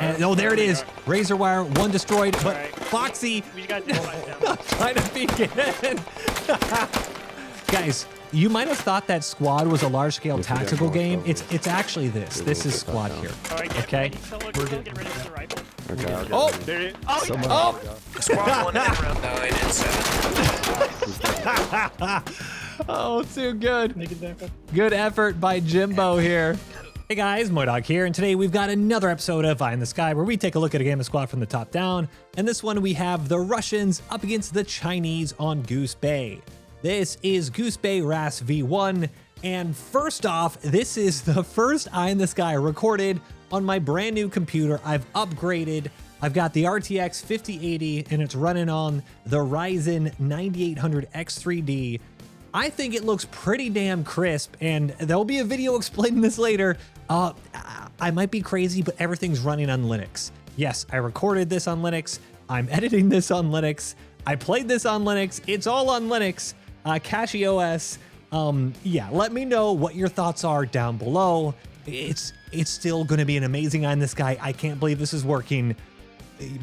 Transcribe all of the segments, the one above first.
And, oh, there it is. Razor wire, one destroyed, but Right. Foxy We got to trying to peek in. Guys, you might have thought that Squad was a large-scale tactical game. It's actually this. This is Squad here. All right, get Okay. ready. Get ready for the rifle. Okay. Oh! There it is. Oh, yeah. Oh! Squad 1 in round 9 and 7. Oh, too good. Make it back up. Good effort by Jimbo here. Hey guys, MoiDawg here, and today we've got another episode of Eye in the Sky where we take a look at a game of Squad from the top down, and this one we have the Russians up against the Chinese on Goose Bay. This is Goose Bay RAS V1, and first off, this is the first Eye in the Sky recorded on my brand new computer. I've upgraded. I've got the RTX 5080, and it's running on the Ryzen 9800X3D. I think it looks pretty damn crisp, and there'll be a video explaining this later. I might be crazy, but everything's running on Linux. Yes, I recorded this on Linux. I'm editing this on Linux. I played this on Linux. It's all on Linux. CachyOS. Yeah, let me know what your thoughts are down below. It's still going to be an amazing Eye in the Sky. I can't believe this is working.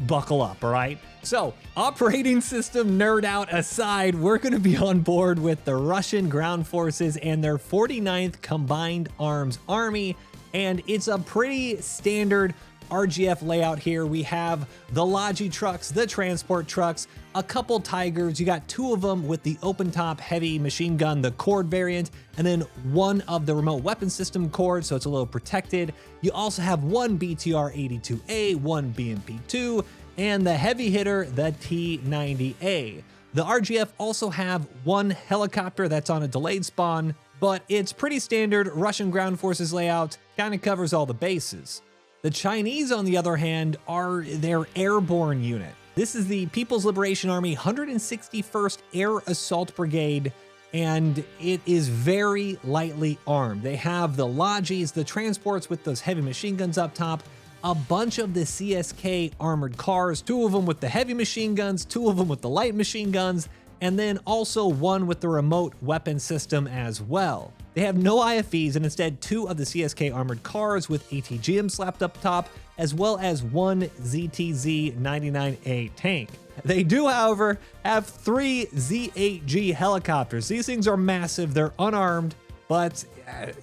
Buckle up, all right? So, operating system nerd out aside, we're going to be on board with the Russian ground forces and their 49th Combined Arms Army, and it's a pretty standard RGF layout here. We have the Logi trucks, the transport trucks, a couple Tigers. You got two of them with the open top heavy machine gun, the Cord variant, and then one of the remote weapon system Cord, so it's a little protected. You also have one BTR-82A, one BMP-2, and the heavy hitter, the T-90A. The RGF also have one helicopter that's on a delayed spawn, but it's pretty standard Russian ground forces layout, kind of covers all the bases. The Chinese, on the other hand, are their airborne unit. This is the People's Liberation Army 161st Air Assault Brigade, and it is very lightly armed. They have the Logis, the transports with those heavy machine guns up top, a bunch of the CSK armored cars, two of them with the heavy machine guns, two of them with the light machine guns, and then also one with the remote weapon system as well. They have no IFVs and instead two of the CSK armored cars with ATGM slapped up top, as well as one ZTZ-99A tank. They do, however, have three Z8G helicopters. These things are massive, they're unarmed, but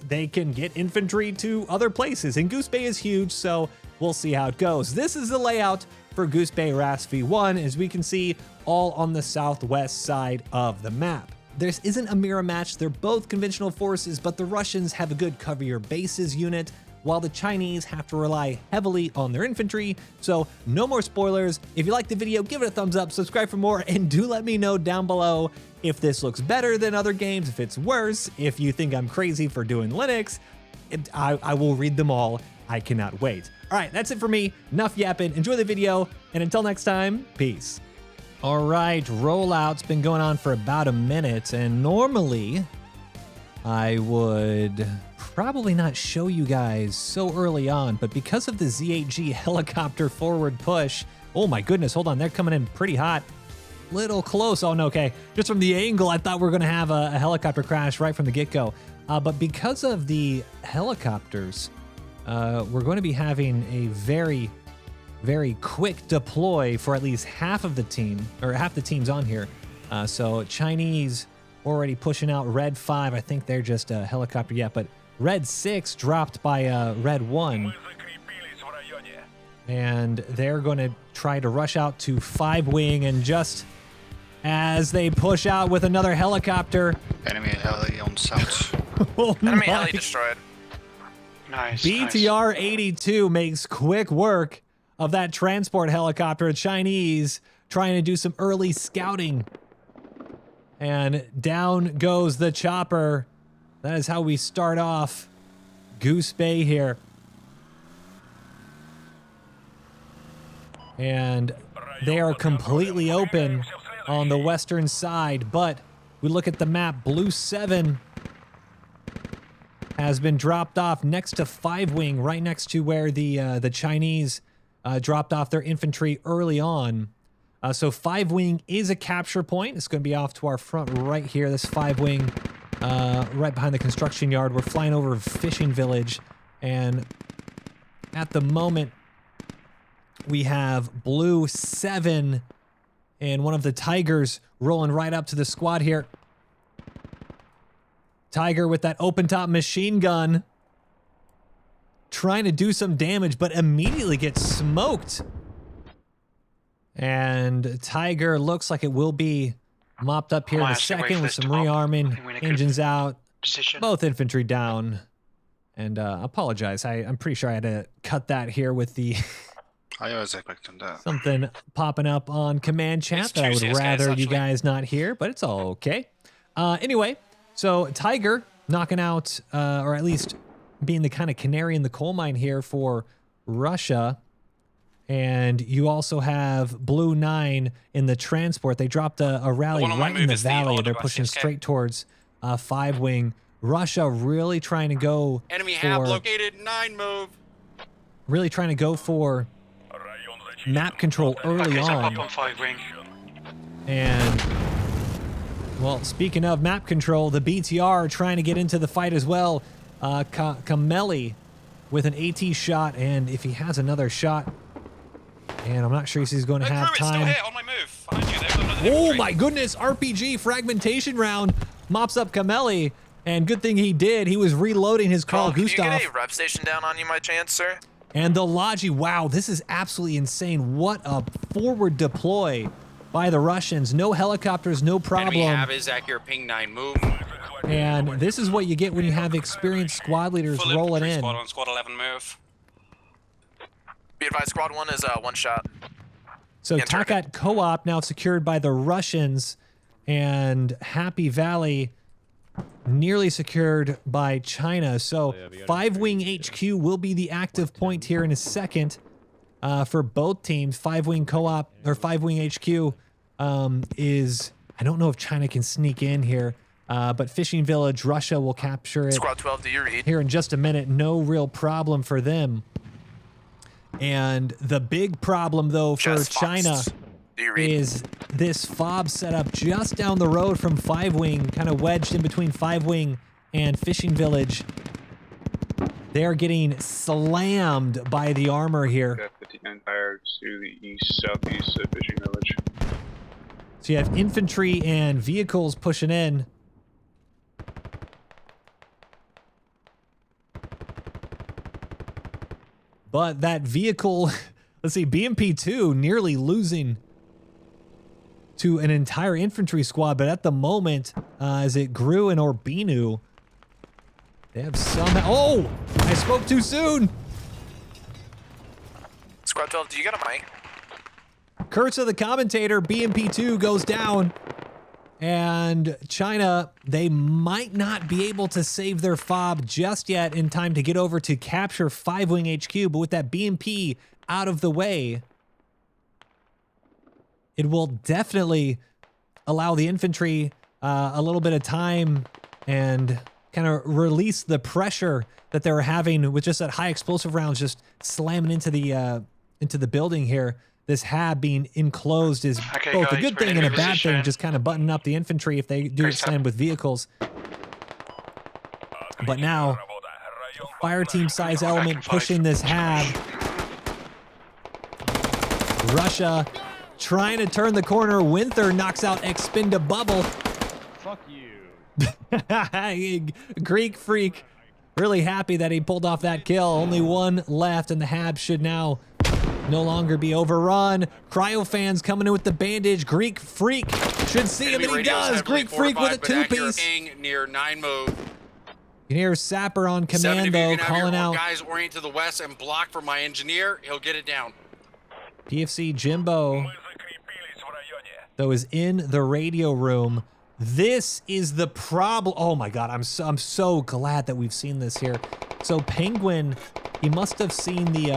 they can get infantry to other places, and Goose Bay is huge, so we'll see how it goes. This is the layout for Goose Bay RAS V1, as we can see, all on the southwest side of the map. This isn't a mirror match, they're both conventional forces, but the Russians have a good cover your bases unit, while the Chinese have to rely heavily on their infantry. So no more spoilers. If you liked the video, give it a thumbs up, subscribe for more, and do let me know down below if this looks better than other games, if it's worse, if you think I'm crazy for doing Linux. I will read them all. I cannot wait. All right, that's it for me. Enough yapping. Enjoy the video, and until next time, peace. All right, rollout's been going on for about a minute, and normally I would probably not show you guys so early on, but because of the Z8G helicopter forward push, oh my goodness, hold on, they're coming in pretty hot. Little close. Oh no, okay. Just from the angle, I thought we were going to have a helicopter crash right from the get-go. But because of the helicopters, we're going to be having a very quick deploy for at least half of the team, or half the teams on here. So Chinese already pushing out Red 5. I think they're just a helicopter yet, but Red 6 dropped by Red 1. And they're going to try to rush out to 5 wing, and just as they push out with another helicopter. Enemy heli on south. Oh Enemy my. heli destroyed. Nice. BTR-82 makes quick work of that transport helicopter. Chinese trying to do some early scouting. And down goes the chopper. That is how we start off Goose Bay here. And they are completely open on the western side, but we look at the map, Blue 7 has been dropped off next to 5 wing, right next to where the Chinese dropped off their infantry early on. So 5 wing is a capture point. It's going to be off to our front right here. This 5 wing right behind the construction yard. We're flying over Fishing Village, and at the moment we have Blue 7 and one of the Tigers rolling right up to the squad here. Tiger with that open top machine gun, trying to do some damage, but immediately gets smoked. And Tiger looks like it will be mopped up here in a second with some rearming. Engines out, both infantry down. And apologize, I'm pretty sure I had to cut that here with the I was expecting that. something popping up on command chat that I would rather you guys not hear, but it's all okay. Anyway, so Tiger knocking out, or at least being the kind of canary in the coal mine here for Russia. And you also have Blue 9 in the transport. They dropped a rally right in the valley. They're pushing straight towards 5-wing. Russia really trying to go Enemy hab located, 9 move. Really trying to go for map control early on. On 5-wing. And, well, speaking of map control, the BTR trying to get into the fight as well. Kameli with an AT shot, and if he has another shot, and I'm not sure if he's going to have time. On my move. Behind you. Oh my goodness, RPG fragmentation round mops up Kameli, and good thing he did. He was reloading his Carl Gustav. Can you get a rep station down on you, my chance, sir? And the Logi, wow, this is absolutely insane. What a forward deploy by the Russians. No helicopters, no problem. Enemy hab is accurate, ping 9 move. And this is what you get when you have experienced squad leaders rolling in. Squad on squad 11 move. Be advised, squad 1 is 1 shot. So Takat Co-op now secured by the Russians, and Happy Valley nearly secured by China. So 5-wing HQ will be the active point here in a second for both teams. 5-wing Co-op or 5-wing HQ is, I don't know if China can sneak in here, but Fishing Village, Russia will capture it. Squad 12, do you read? Here in just a minute. No real problem for them. And the big problem, though, for China is this FOB setup just down the road from 5-wing, kind of wedged in between 5-wing and Fishing Village. They're getting slammed by the armor here. 59 fired to the east, southeast of Fishing Village. So you have infantry and vehicles pushing in. But that vehicle, let's see, BMP-2 nearly losing to an entire infantry squad. But at the moment, as it grew in Orbinu, they have some... Oh! I spoke too soon! Squad 12, do you got a mic? Curse of the commentator, BMP-2 goes down. And China, they might not be able to save their FOB just yet in time to get over to capture 5-wing HQ, but with that BMP out of the way, it will definitely allow the infantry a little bit of time and kind of release the pressure that they were having with just that high explosive rounds just slamming into the building here. This hab being enclosed is both a good thing and a bad thing, just kind of buttoning up the infantry if they do extend with vehicles. But now, fire team size element pushing this hab. Russia trying to turn the corner. Winther knocks out Expendabubble. Fuck you. Greek Freak really happy that he pulled off that kill. Only one left, and the hab should now no longer be overrun. Cryo fans coming in with the bandage. Greek Freak should see him, and he does. Greek Freak with a 2-piece. Near 9 move. You can hear Sapper on command, though, calling out. Guys orient to the west and block for my engineer. He'll get it down. PFC Jimbo, though, is in the radio room. This is the problem. Oh my God, I'm so glad that we've seen this here. So Penguin, he must have seen the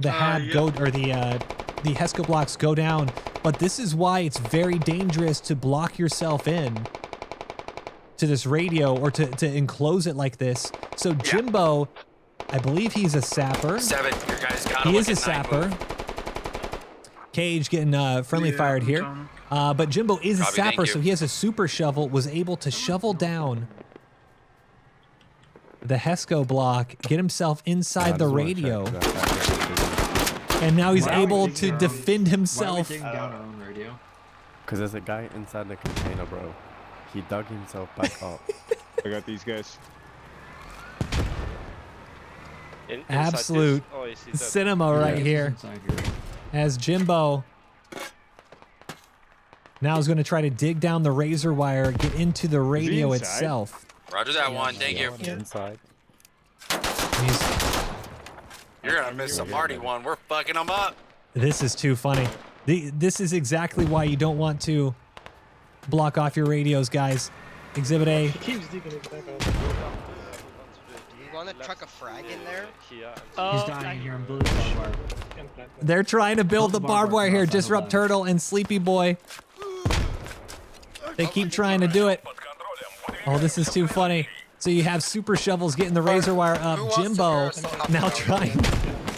hab go, or the Hesco blocks go down, but this is why it's very dangerous to block yourself in to this radio or to enclose it like this. So Jimbo, I believe he's a sapper. 7, your guys got He is a sapper. Cage getting friendly fired here. But Jimbo is a sapper, so he has a super shovel, was able to shovel down the Hesco block, get himself inside the radio. And now he's Why are we able digging to our own- defend Why are we himself. digging down our own radio? Because there's a guy inside the container, bro. He dug himself back up. I got these guys. Absolute cinema right here. Inside here. As Jimbo now is going to try to dig down the Razer wire, get into the radio inside? itself. Roger that one. Thank you. Inside. He's- You're gonna miss the party one. We're fucking them up. This is too funny. This is exactly why you don't want to block off your radios, guys. Exhibit A. He keeps digging it back out. Do you want to truck a frag in there? Oh, He's dying here. I'm building barbed wire. They're trying to build the barbed wire here. Disrupt Turtle and Sleepy Boy. They keep trying to do it. Oh, this is too funny. So you have Super Shovels getting the Razor wire up. Jimbo now trying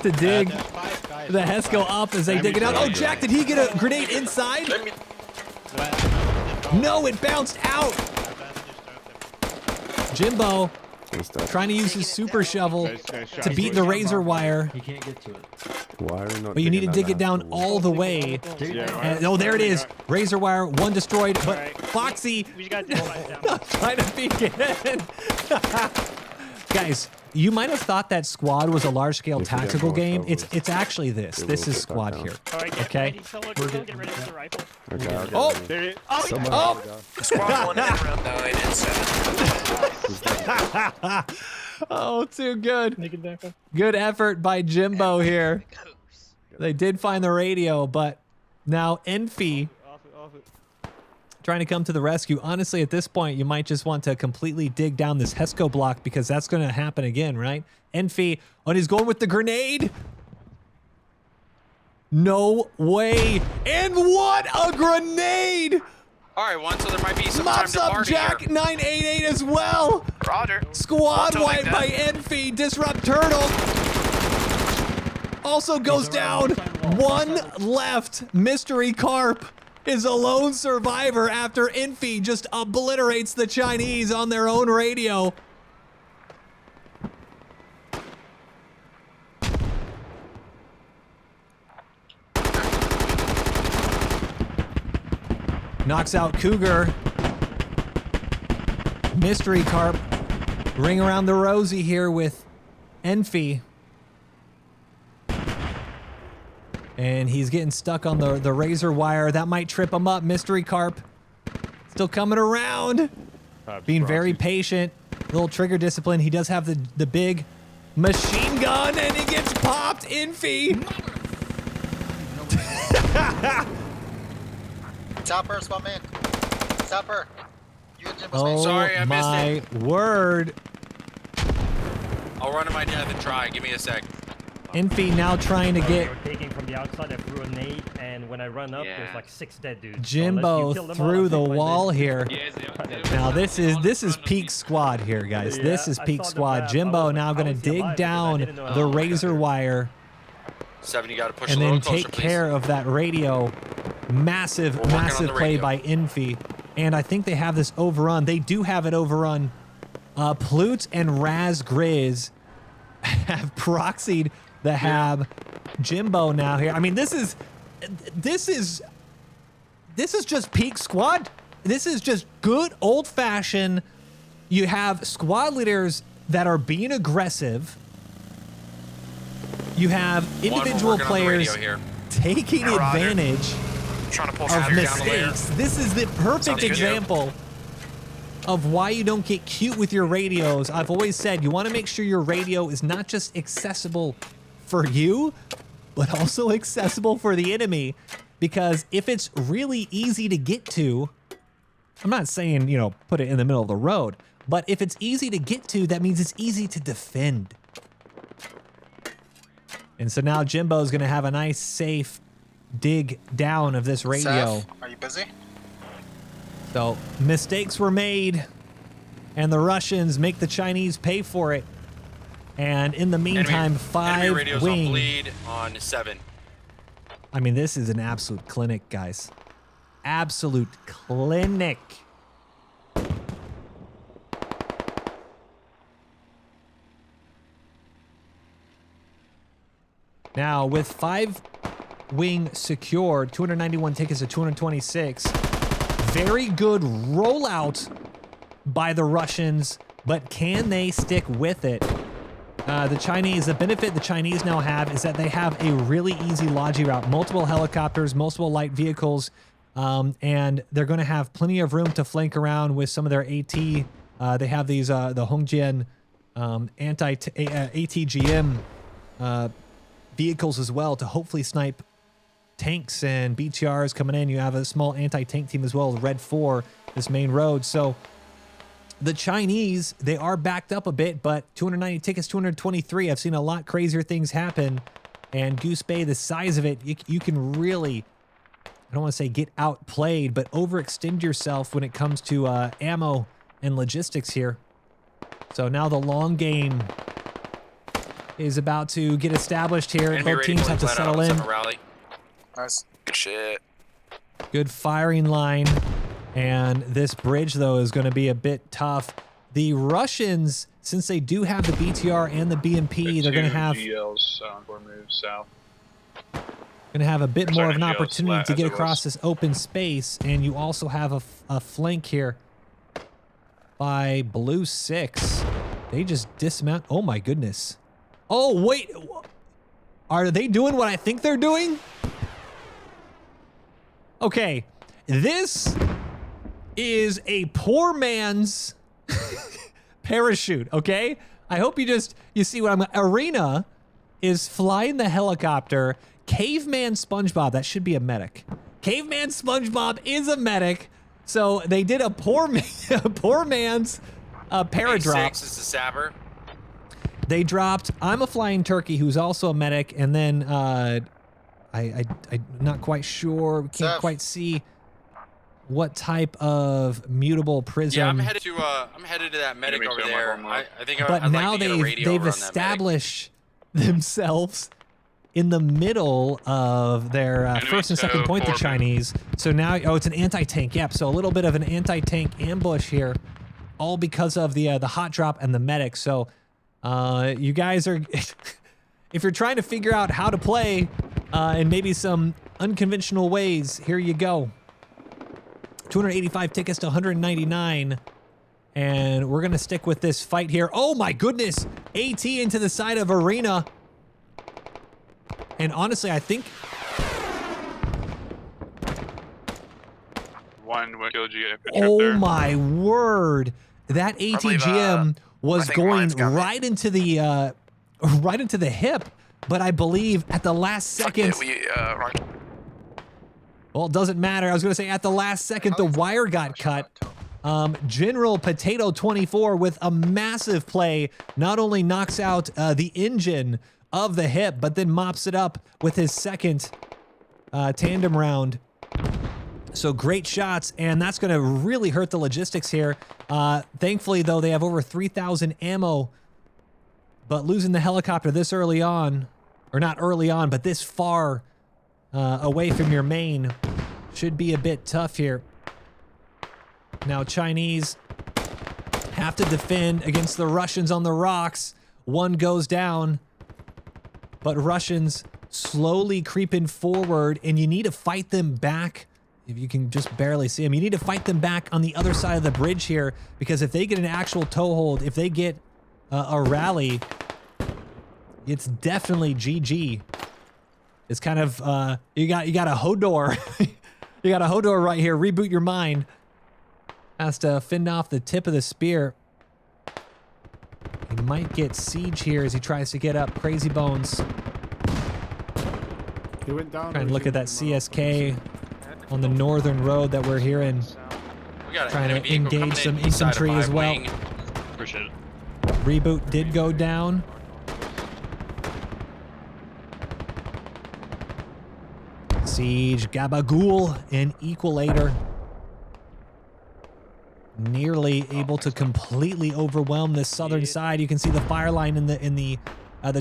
to dig the Hesco up as they dig it out. Oh, Jack, did he get a grenade inside? No, it bounced out. Jimbo trying to use his Super Shovel to beat the Razor wire. He can't get to it. Why are we not But you need to digging dig it down all the way. And, oh, there it is. Razor wire, one destroyed. But Foxy We just got to dig down. trying to peek in. Guys, you might have thought that Squad was a large-scale If you get tactical more game. shovels, It's actually this. it This will is get Squad back here. down. All right, Okay. get ready with the rifle. Okay, I'll get Oh! ready. There it Someone Oh! Squad 1 in round 9 and 7. Oh, too good. Dig it back up. Good effort by Jimbo here. They did find the radio, but now Enfi Off it. trying to come to the rescue. Honestly, at this point, you might just want to completely dig down this Hesco block because that's going to happen again, right? Enfi, oh, and he's going with the grenade. No way. And what a grenade! All right, one. So there might be some time Mops to up party Jack here. 988 as well. Roger. Squad Until wipe they by dead. Enfi. Disrupt Turtle. Also goes down. One left. Mystery Carp is a lone survivor after Enfi just obliterates the Chinese on their own radio. Knocks out Cougar. Mystery Carp. Ring around the rosy here with Enfi. And he's getting stuck on the razor wire. That might trip him up. Mystery Carp still coming around. Being very patient. Little trigger discipline. He does have the big machine gun and he gets popped. Enfi. Chopper, spot man. Chopper. You and Jimbo's Oh Sorry, I missed my word. I'll run to my death and try. Give me a sec. Enfi now trying to They get were taking from the outside. I threw a nade, and when I run up, Yeah. there's like 6 dead dudes. So Jimbo unless you kill them all, through I the think my wall dead- here. Now this is peak squad here, guys. This Yeah, is I peak saw the squad. map. I Jimbo was like, now how gonna is he dig alive? Because I down didn't know the how- razor wire 7, you got to push and a little then closer, take please. care of that radio. Massive, We're working on massive the play radio. by Enfi. And I think they have this overrun. They do have it overrun. Plute and Raz Grizz have proxied the Hab. Jimbo now here. I mean, this is just peak squad. This is just good old fashioned. You have squad leaders that are being aggressive. You have One, we're individual working on the radio players here. taking Roger. advantage Trying to pull of some down the layer. mistakes. This is the perfect Sounds good. example of why you don't get cute with your radios. I've always said you want to make sure your radio is not just accessible for you, but also accessible for the enemy. Because if it's really easy to get to, I'm not saying, you know, put it in the middle of the road, but if it's easy to get to, that means it's easy to defend. And so now Jimbo's going to have a nice, safe dig down of this radio. Seth, are you busy? So mistakes were made, and the Russians make the Chinese pay for it. And in the meantime, enemy 5 radios on wing. bleed on 7. I mean, this is an absolute clinic, guys. Absolute clinic. Now, with 5 wing secured, 291 tickets to 226. Very good rollout by the Russians, but can they stick with it? The benefit the Chinese now have is that they have a really easy logi route, multiple helicopters, multiple light vehicles, and they're going to have plenty of room to flank around with some of their AT. They have these, the Hongjian ATGM vehicles as well to hopefully snipe tanks and BTRs coming in. You have a small anti-tank team as well as Red 4, this main road. So the Chinese, they are backed up a bit, but 290 tickets, 223. I've seen a lot crazier things happen. And Goose Bay, the size of it, you can really, I don't want to say get outplayed, but overextend yourself when it comes to ammo and logistics here. So now the long game is about to get established here. Enemy Both teams have to settle in. Rally. Nice. Good shit. Good firing line. And this bridge, though, is going to be a bit tough. The Russians, since they do have the BTR and the BMP, they're going to have GLs or move south. going to have a bit more of an Sorry, opportunity to as get it across was. this open space. And you also have a flank here by Blue 6. They just dismount. Oh, my goodness. Oh, wait. Are they doing what I think they're doing? Okay. This is a poor man's parachute, okay? I hope you see what Arena is flying the helicopter. Caveman SpongeBob, that should be a medic. Caveman SpongeBob is a medic. So they did a poor man's paradrop. A6 is the Saber. They dropped I'm a Flying Turkey, who's also a medic, and then I'm not quite sure, can't Seth. quite see what type of mutable prism. Yeah, I'm headed to that medic Enemy over tail there. mark on I think but I'd now like to get a radio they've over on that medic. established themselves in the middle of their first and second tail point, the forward. Chinese. So now, oh, it's an anti-tank. Yep. So a little bit of an anti-tank ambush here, all because of the hot drop and the medic. So you guys are, if you're trying to figure out how to play in maybe some unconventional ways, here you go. 285 tickets to 199. And we're going to stick with this fight here. Oh my goodness. AT into the side of Arena. And honestly, I think One would kill G up there. oh my word. That believe, ATGM was I think going Ryan's got me. right into the hip, but I believe at the last second, Wrong. well, it doesn't matter. I was going to say at the last second, the wire got cut. General Potato 24 with a massive play not only knocks out the engine of the hip, but then mops it up with his second tandem round. So great shots, and that's going to really hurt the logistics here. Thankfully, though, they have over 3,000 ammo, but losing the helicopter this early on, or not early on, but this far away from your main should be a bit tough here. Now, Chinese have to defend against the Russians on the rocks. One goes down, but Russians slowly creeping forward, and you need to fight them back. If you can just barely see them, you need to fight them back on the other side of the bridge here, because if they get an actual toehold, if they get a rally, it's definitely GG. It's kind of you got a Hodor, you got a Hodor right here. Reboot your mind. Has to fend off the tip of the spear. He might get siege here as he tries to get up. Crazy Bones. He went down. Trying to look at that CSK on the northern road that we're hearing. We got Trying to an enemy vehicle engage coming some in east side of infantry my as well. wing. Appreciate it. Reboot did go down. Siege, Gabagool, and Equalator. Nearly able to completely overwhelm this southern side. You can see the fire line in the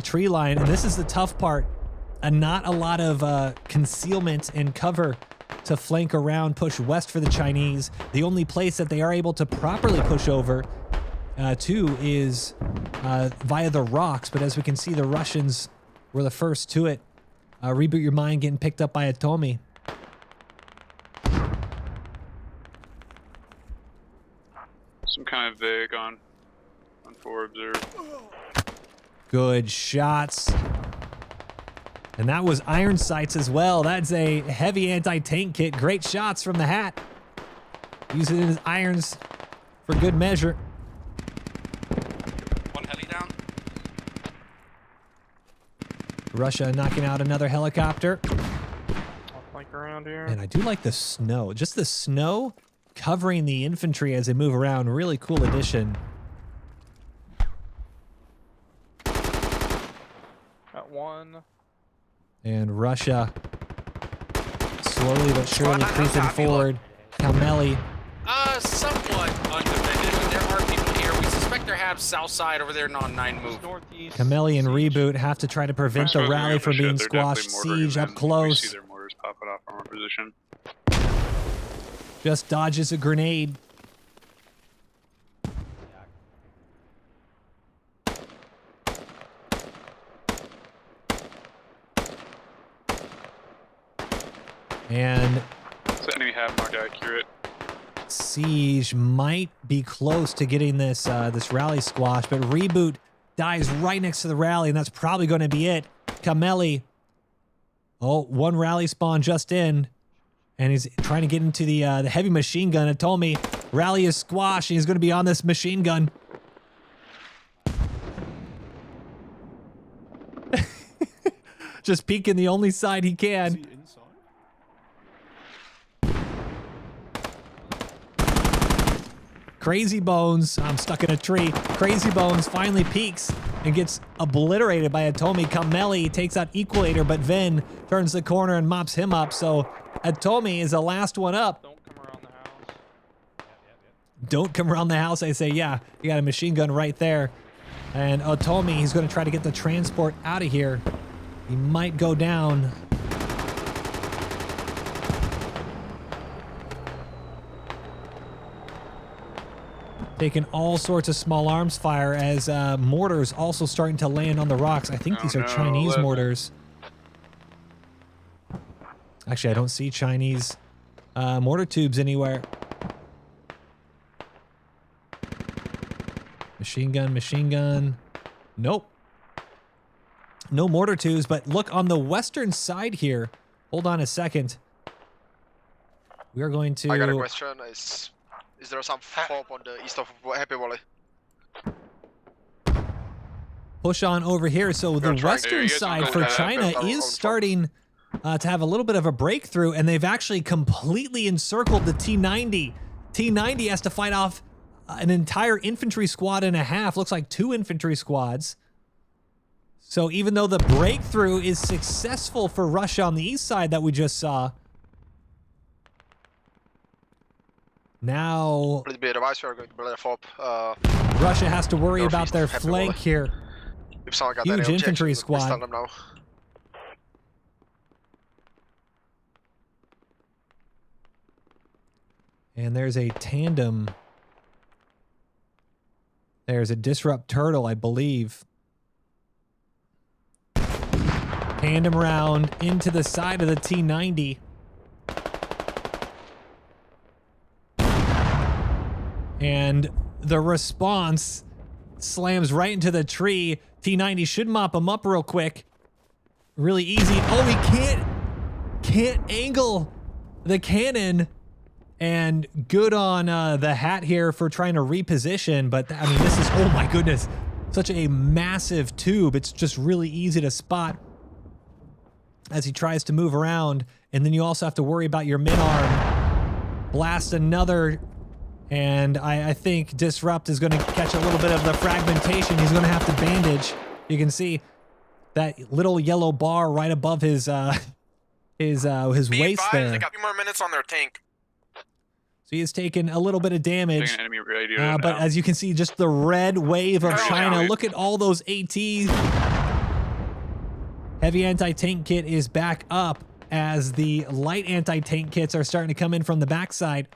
tree line, and this is the tough part. Not a lot of concealment and cover to flank around, push west for the Chinese. The only place that they are able to properly push over to is via the rocks, but as we can see, the Russians were the first to it. Reboot Your Mind getting picked up by Atomi. Some kind of vague on 4 observe. Good shots. And that was iron sights as well. That's a heavy anti-tank kit. Great shots from the hat. Using his irons for good measure. One heli down. Russia knocking out another helicopter. I'll flank around here. And I do like the snow. Just the snow covering the infantry as they move around. Really cool addition. Got one. And Russia slowly but surely creeping forward. Kameli. Somewhat undefended, but there are people here. We suspect they're half south side over there on 9 move. Northeast. Kameli and Reboot have to try to prevent the rally from being They're squashed. definitely mortaring Siege up them. We close. see their mortars popping off from our position. Just dodges a grenade. And So enemy have marked accurate. Siege might be close to getting this this rally squash, but Reboot dies right next to the rally, and that's probably going to be it. Kameli. Oh, one rally spawn just in, and he's trying to get into the heavy machine gun. It told me rally is squashed, and he's going to be on this machine gun. Just peeking the only side he can. Crazy Bones, I'm stuck in a tree. Crazy Bones finally peeks and gets obliterated by Atomi. Kameli takes out Equalator, but Vin turns the corner and mops him up. So Atomi is the last one up. Don't come around the house. Don't come around the house. I say, yeah, you got a machine gun right there. And Atomi, he's going to try to get the transport out of here. He might go down. Taking all sorts of small arms fire as mortars also starting to land on the rocks. I think these are Chinese 11. mortars. Actually, I don't see Chinese mortar tubes anywhere. Machine gun, machine gun. Nope. No mortar tubes, but look on the western side here. Hold on a second. We are going to... I got a question. Is there some FOB on the east of Happy Valley? push on over here. So the western side for China is starting to have a little bit of a breakthrough, and they've actually completely encircled the T90. T90 has to fight off an entire infantry squad and a half. Looks like 2 infantry squads. So even though the breakthrough is successful for Russia on the east side that we just saw, now Please be advised, we are going to build a FOB. Russia has to worry about northeast their of Happy flank Valley. here. If someone got Huge any infantry objections, please squad. tell them now. And there's a tandem. There's a Disrupt Turtle, I believe. Tandem round into the side of the T90. And the response slams right into the tree. T90 should mop him up real quick. Really easy. Oh, he can't angle the cannon. And good on the hat here for trying to reposition. But I mean, this is, oh my goodness, such a massive tube. It's just really easy to spot as he tries to move around. And then you also have to worry about your mid-arm. Blast another. And I think Disrupt is going to catch a little bit of the fragmentation. He's going to have to bandage. You can see that little yellow bar right above his waist there. They got 2 more minutes on their tank. So he has taken a little bit of damage. Taking enemy radio But now. as you can see, just the red wave of China. Look at all those ATs. Heavy anti-tank kit is back up as the light anti-tank kits are starting to come in from the backside.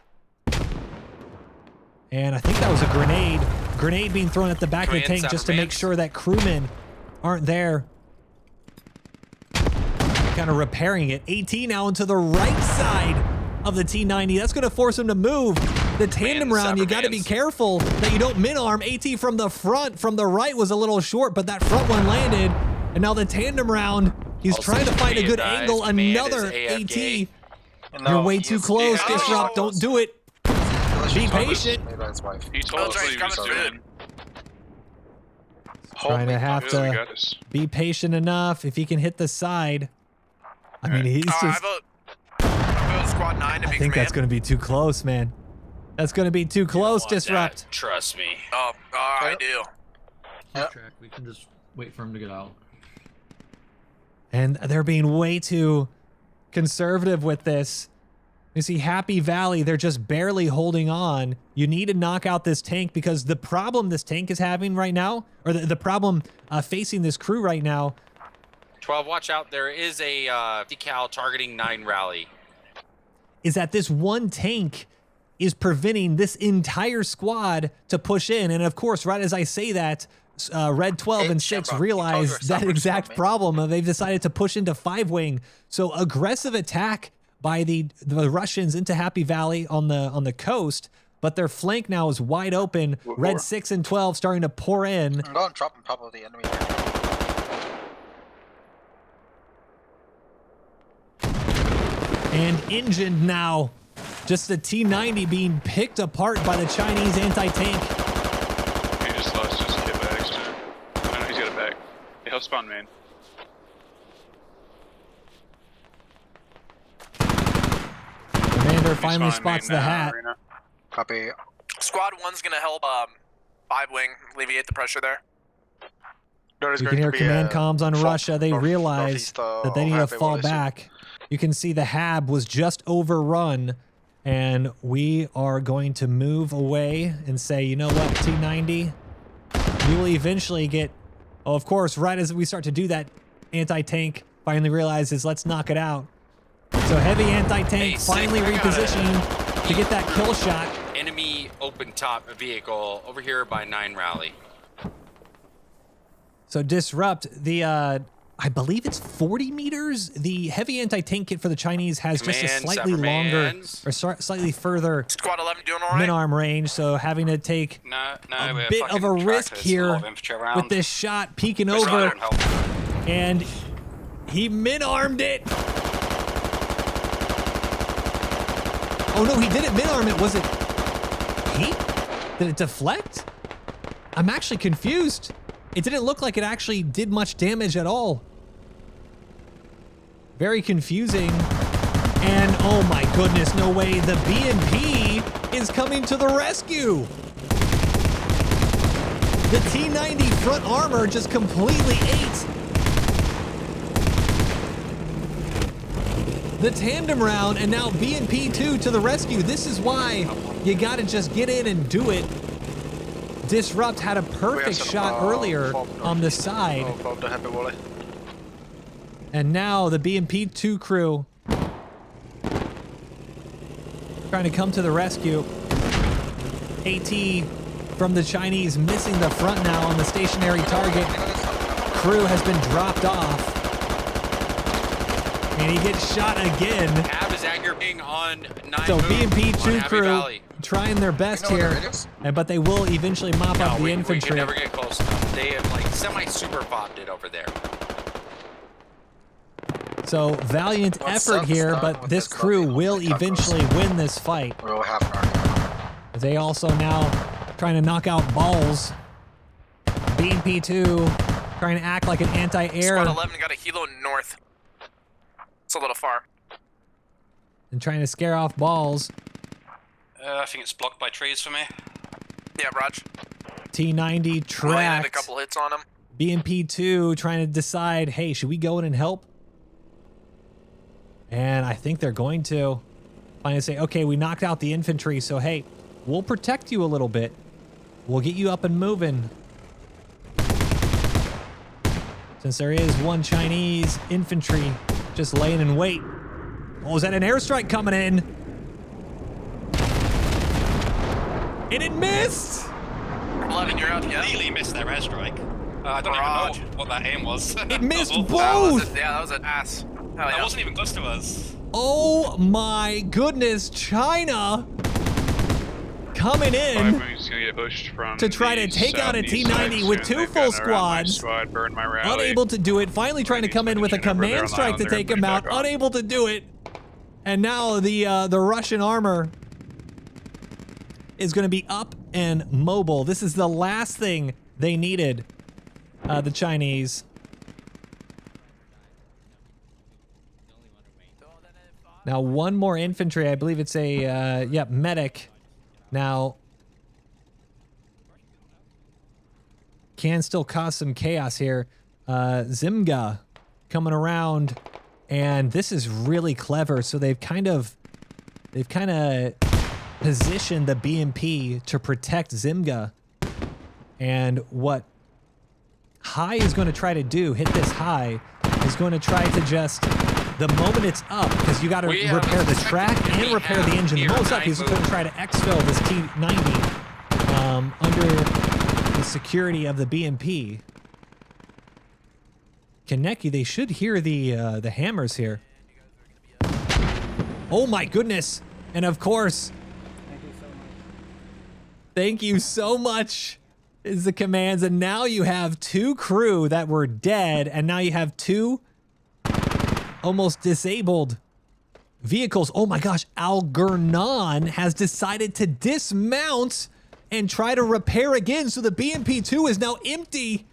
And I think that was a grenade. Grenade being thrown at the back of the tank just to make sure that crewmen aren't there. kind of repairing it. AT now into the right side of the T90. That's going to force him to move. The tandem round, you got to be careful that you don't min-arm. AT from the front, from the right was a little short, but that front one landed. And now the tandem round, he's trying to find a good angle. Another AT. You're way too close, Disrupt. Don't do it. Be patient. He told us he was doing. Trying to have to be patient enough if he can hit the side. I mean, he's just... I vote squad 9 to be I think that's going to be too close, man. That's going to be too close, Disrupt. Trust me. Oh, I do. Track. We can just wait for him to get out. And they're being way too conservative with this. You see Happy Valley, they're just barely holding on. You need to knock out this tank because the problem this tank is having right now, or the problem facing this crew right now. 12, watch out. There is a decal targeting 9 rally. Is that this one tank is preventing this entire squad to push in. And of course, right as I say that, Red 12 and 6 realize that exact problem. They've decided to push into 5-wing. So aggressive attack by the Russians into Happy Valley on the coast, but their flank now is wide open. Red 6 and 12 starting to pour in. I'm going to drop on top of the enemy. And engined now. Just the T90 being picked apart by the Chinese anti-tank. He just lost his kit bags too. I know he's got it back. Hey, he'll spawn main. Commander finally spots the hat. Arena. Copy. Squad 1's gonna help 5-wing alleviate the pressure there. You can hear command comms on Russia. They realize that they need to fall back. You can see the Hab was just overrun, and we are going to move away and say, you know what, T90, you will eventually get... Oh, of course, right as we start to do that, anti-tank finally realizes, let's knock it out. So heavy anti-tank finally repositioning to get that kill shot. Enemy open top vehicle over here by 9 rally. So Disrupt, the, I believe it's 40 meters. The heavy anti-tank kit for the Chinese has just a slightly longer, or slightly further Squad 11 doing all right? min-arm range, so having to take a bit of a risk here with this shot peeking over, and he min-armed it. Oh no, he didn't min-arm it. Was it heat? Did it deflect? I'm actually confused. It didn't look like it actually did much damage at all. Very confusing. And oh my goodness, no way. The BMP is coming to the rescue. The T90 front armor just completely ate the tandem round, and now BMP2 to the rescue. This is why you gotta just get in and do it. Disrupt had a perfect shot earlier on the side. And now the BMP2 crew trying to come to the rescue. AT from the Chinese missing the front now on the stationary target. Crew has been dropped off. And he gets shot again. Hab is aggroing on 9. So BMP2 crew trying their best here, but they will eventually mop up the infantry. We can never get close enough. They have like semi-super bombed it over there. So valiant effort here, but this crew will eventually win this fight. They also now trying to knock out balls. BMP2 trying to act like an anti-air. Squad 11 got a helo north. It's a little far. And trying to scare off balls. I think it's blocked by trees for me. Yeah, Raj. T90 tracked. Landed a couple hits on him. BMP2 trying to decide, hey, should we go in and help? And I think they're going to. Finally say, okay, we knocked out the infantry, so hey, we'll protect you a little bit. We'll get you up and moving. Since there is one Chinese infantry just laying in wait. Oh, is that an airstrike coming in? And it missed! 11, you're out, yeah? Nearly missed their airstrike. I don't even know what that aim was. It missed both! That was an ass. Hell That yeah. wasn't even close to us. Oh my goodness, China coming in Wing's gonna get pushed from to try to the take out a southeast T90 side with soon. two They've full gotten around my squads. squad, burned my rally. Unable to do it, finally trying to come in with a command strike to take him out, unable to do it. And now the Russian armor is going to be up and mobile. This is the last thing they needed, the Chinese. Now one more infantry, I believe it's a, medic. Now, can still cause some chaos here. Zimga coming around, and this is really clever. So they've kind of positioned the BMP to protect Zimga. And what High is going to try to do, hit this High, is going to try to just, the moment it's up, because you got to repair the track and repair the engine. The moment it's up, he's going to try to exfil this T90 under the security of the BMP. Kaneki, they should hear the hammers here. Oh my goodness! And of course, thank you so much is the commands, and now you have two crew that were dead, and now you have two almost disabled vehicles. Oh my gosh, Algernon has decided to dismount and try to repair again, so the BMP-2 is now empty.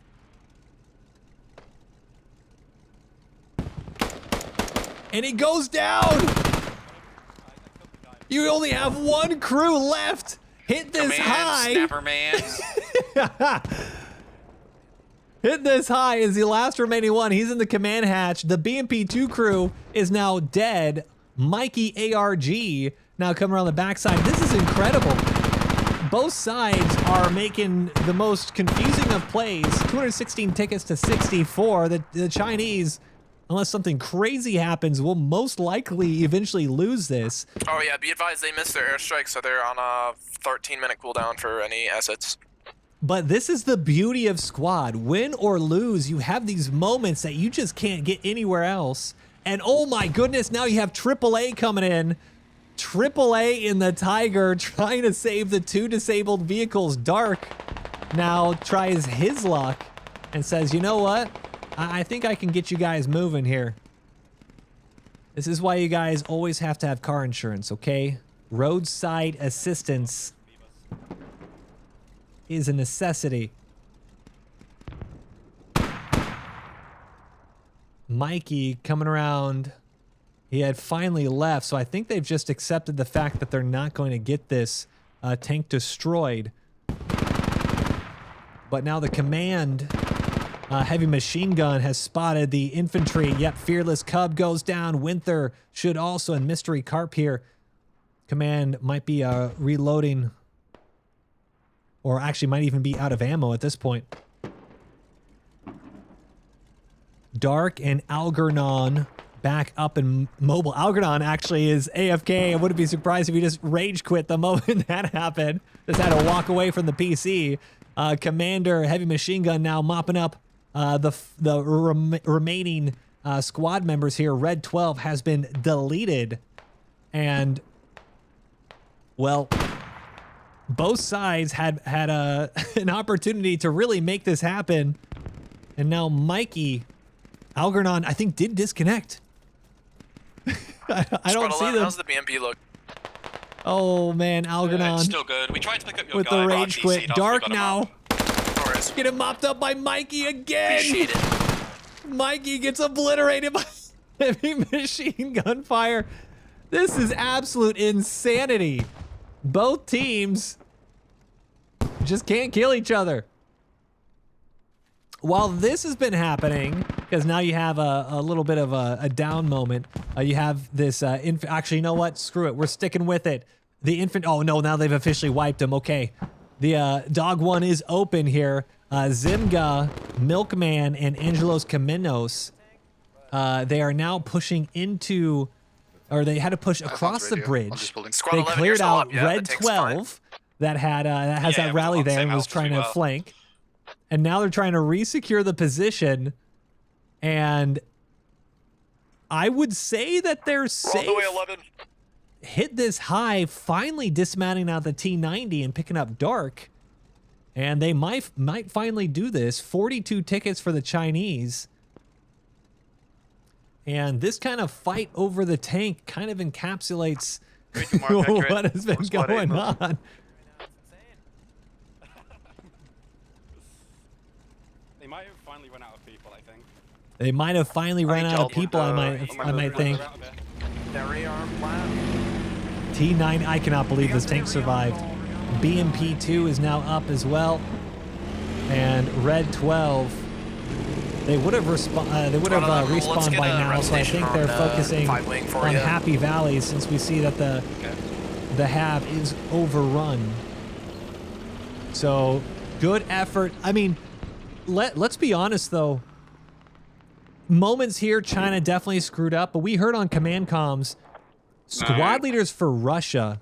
And he goes down. You only have one crew left. Hit this High. Snapper man. Hit this High is the last remaining one. He's in the command hatch. The BMP-2 crew is now dead. Mikey ARG now coming around the backside. This is incredible. Both sides are making the most confusing of plays. 216 tickets to 64. The Chinese, unless something crazy happens, will most likely eventually lose this. Oh yeah, be advised they missed their airstrike, so they're on a 13-minute cooldown for any assets. But this is the beauty of squad. Win or lose, you have these moments that you just can't get anywhere else. And oh my goodness, now you have AAA coming in. AAA in the Tiger trying to save the two disabled vehicles. Dark now tries his luck and says, you know what? I think I can get you guys moving here. This is why you guys always have to have car insurance, okay? Roadside assistance is a necessity. Mikey coming around. He had finally left, so I think they've just accepted the fact that they're not going to get this tank destroyed. But now the command heavy machine gun has spotted the infantry. Yep, Fearless Cub goes down. Winther should also, and Mystery Carp here. Command might be reloading, or actually might even be out of ammo at this point. Dark and Algernon back up and mobile. Algernon actually is AFK. I wouldn't be surprised if he just rage quit the moment that happened. Just had to walk away from the PC. Commander heavy machine gun now mopping up the remaining squad members here. Red 12 has been deleted, and well, both sides had an opportunity to really make this happen, and now Mikey Algernon I think did disconnect. I don't see them. How's the BMP look? Oh man, Algernon. It's still good. We tried to pick up your with guy, the but rage RGC'd quit. off, Dark we got him now. out. Get him mopped up by Mikey again. Appreciate it. Mikey gets obliterated by heavy machine gun fire. This is absolute insanity. Both teams just can't kill each other. While this has been happening, because now you have a little bit of a down moment, you have this actually, you know what? Screw it. We're sticking with it. The infant. Oh no! Now they've officially wiped him. Okay, the dog one is open here. Zimga, Milkman, and Angelos Kaminos. They are now pushing into, or they had to push across the bridge. They cleared out Red 12 that has that rally there and was trying to flank. And now they're trying to re-secure the position, and I would say that they're We're on safe. the way, 11. Hit this high, finally dismounting out the T90 and picking up Dark. And they might finally do this. 42 tickets for the Chinese. And this kind of fight over the tank kind of encapsulates what has been going on. They might have finally run out of people, I think. They might have finally run out of people, I might think. T9, I cannot believe this tank survived. BMP2 is now up as well. And Red 12. They would have respawned by now, so I think they're focusing on Happy Valley since we see that the Hab is overrun. So, good effort. I mean, let's be honest though. Moments here, China definitely screwed up, but we heard on command comms, squad leaders for Russia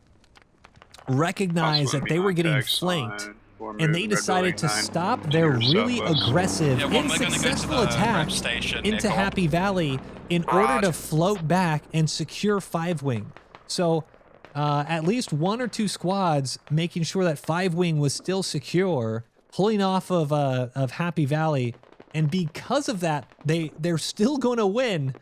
recognized that they were getting flanked. And they decided to stop their really aggressive and successful attack into Happy Valley in order to float back and secure 5-wing. So at least 1 or 2 squads making sure that 5-wing was still secure, pulling off of Happy Valley. And because of that, they're still going to win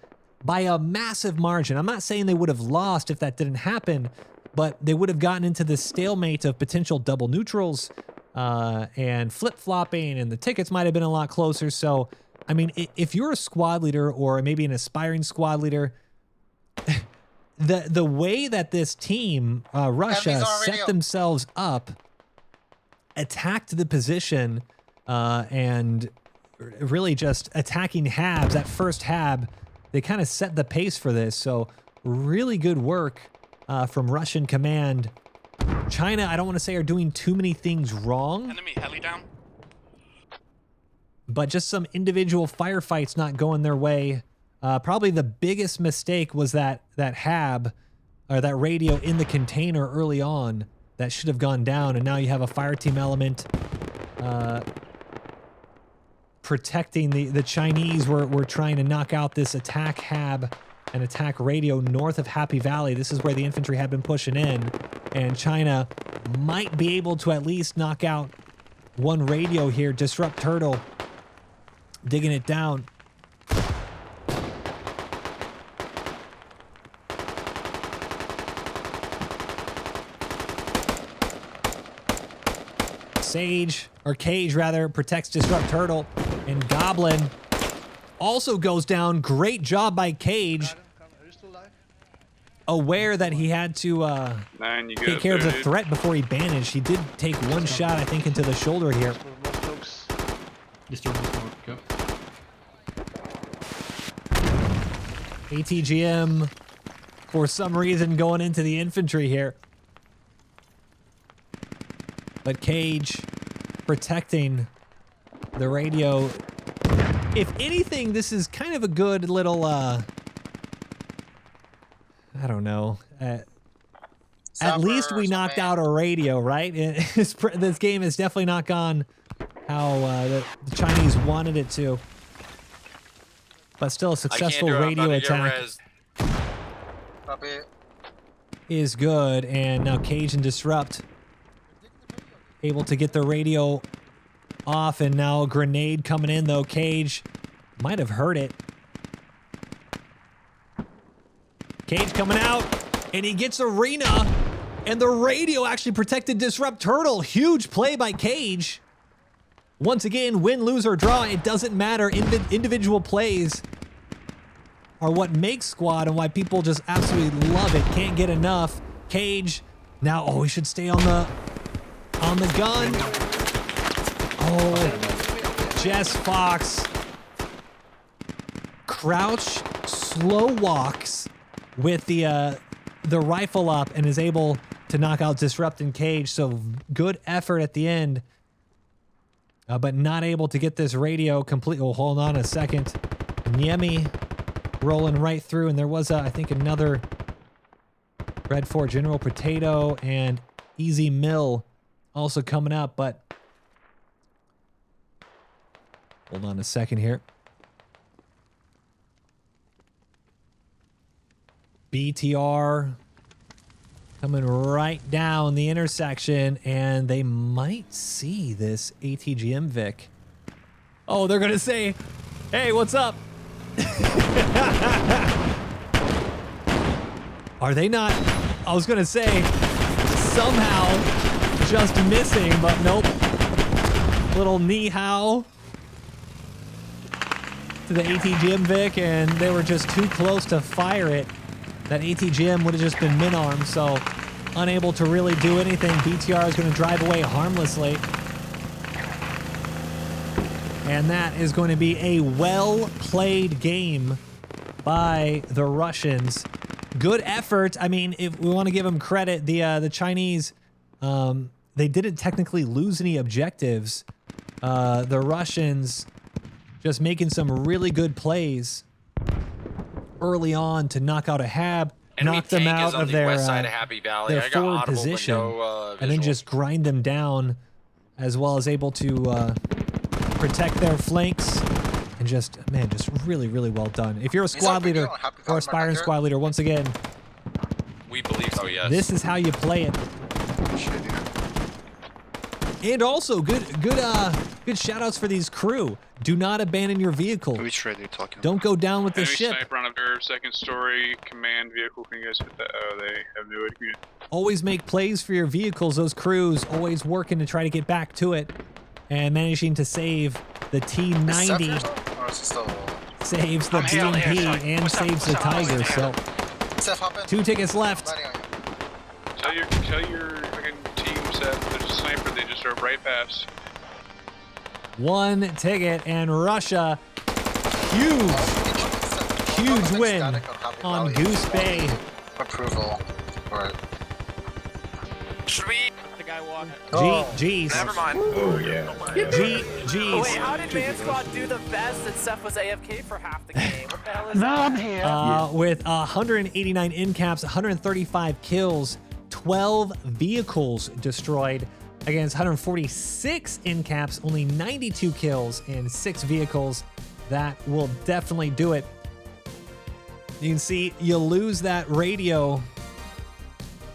by a massive margin. I'm not saying they would have lost if that didn't happen, but they would have gotten into this stalemate of potential double neutrals, and flip-flopping, and the tickets might have been a lot closer. So, I mean, if you're a squad leader or maybe an aspiring squad leader, the way that this team, Russia, set themselves up, attacked the position, and really just attacking Habs, that first Hab, they kind of set the pace for this. So, really good work from Russian command. China, I don't want to say are doing too many things wrong. Enemy heli down. But just some individual firefights not going their way. Probably the biggest mistake was that Hab, or that radio in the container early on, that should have gone down, and now you have a fire team element protecting the Chinese. Were trying to knock out this attack Hab and attack radio north of Happy Valley. This is where the infantry had been pushing in, and China might be able to at least knock out one radio here. Disrupt Turtle digging it down. Cage rather, protects Disrupt Turtle, and Goblin also goes down. Great job by Cage. Aware that he had to take care of the threat before he bandaged. He did take one shot, I think, into the shoulder here. ATGM, for some reason, going into the infantry here. But Cage protecting the radio. If anything, this is kind of a good little, I don't know. At least we knocked out a radio, right? This game has definitely not gone how the Chinese wanted it to. But still, a successful radio attack is good. And now Cage and Disrupt able to get the radio off, and now a grenade coming in, though. Cage might have heard it. Cage coming out, and he gets Arena, and the radio actually protected Disrupt Turtle. Huge play by Cage. Once again, win, lose, or draw, it doesn't matter. Individual plays are what makes squad and why people just absolutely love it. Can't get enough. Cage now, oh, he should stay on the gun. Oh, Jess Fox. Crouch, slow walks with the rifle up and is able to knock out Disrupt and Cage. So good effort at the end, but not able to get this radio complete. Oh, hold on a second. Niemi rolling right through, and there was I think another Red 4 General Potato and Easy Mill also coming up, but hold on a second here. BTR coming right down the intersection, and they might see this ATGM Vic. Oh, they're gonna say, hey, what's up? Are they not? I was gonna say, somehow just missing, but nope. Little knee-how to the ATGM Vic, and they were just too close to fire it. That ATGM would have just been min-armed, so unable to really do anything. BTR is going to drive away harmlessly. And that is going to be a well-played game by the Russians. Good effort. I mean, if we want to give them credit, the Chinese, they didn't technically lose any objectives. The Russians just making some really good plays early on to knock out a Hab, Enemy knock them tank out is on of the their, west side of Happy Valley. their I got forward audible, but position, no, and then just grind them down, as well as able to protect their flanks. And just, man, just really, really well done. If you're a squad leader or aspiring squad leader, once again, we believe so, yes. this is how you play it. And also, good shout outs for these crew. Do not abandon your vehicle. Which raid are you talking Don't go down with the Enemy ship. sniper on their second story command vehicle. Can you guys hit that? Oh, they have no way to communicate. Always make plays for your vehicles. Those crews always working to try to get back to it, and managing to save the T90, saves the DMP, and saves the Tiger. So, 2 tickets left. Tell your fucking team set there's a sniper. They just drove right past. 1 ticket, and Russia, huge win on Goose Bay. Approval for it. Should we? The guy walking. G's. Never mind. G's. Wait, how did Man Squad do the best and Seth was AFK for half the game? What the hell is that? I'm here. With 189 in caps, 135 kills, 12 vehicles destroyed against 146 in caps, only 92 kills and 6 vehicles. That will definitely do it. You can see you lose that radio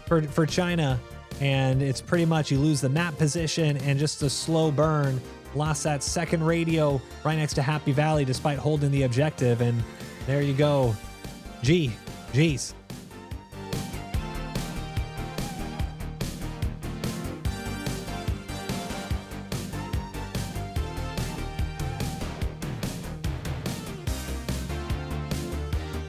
for China, and it's pretty much you lose the map position and just a slow burn. Lost that second radio right next to Happy Valley despite holding the objective, and there you go. G's.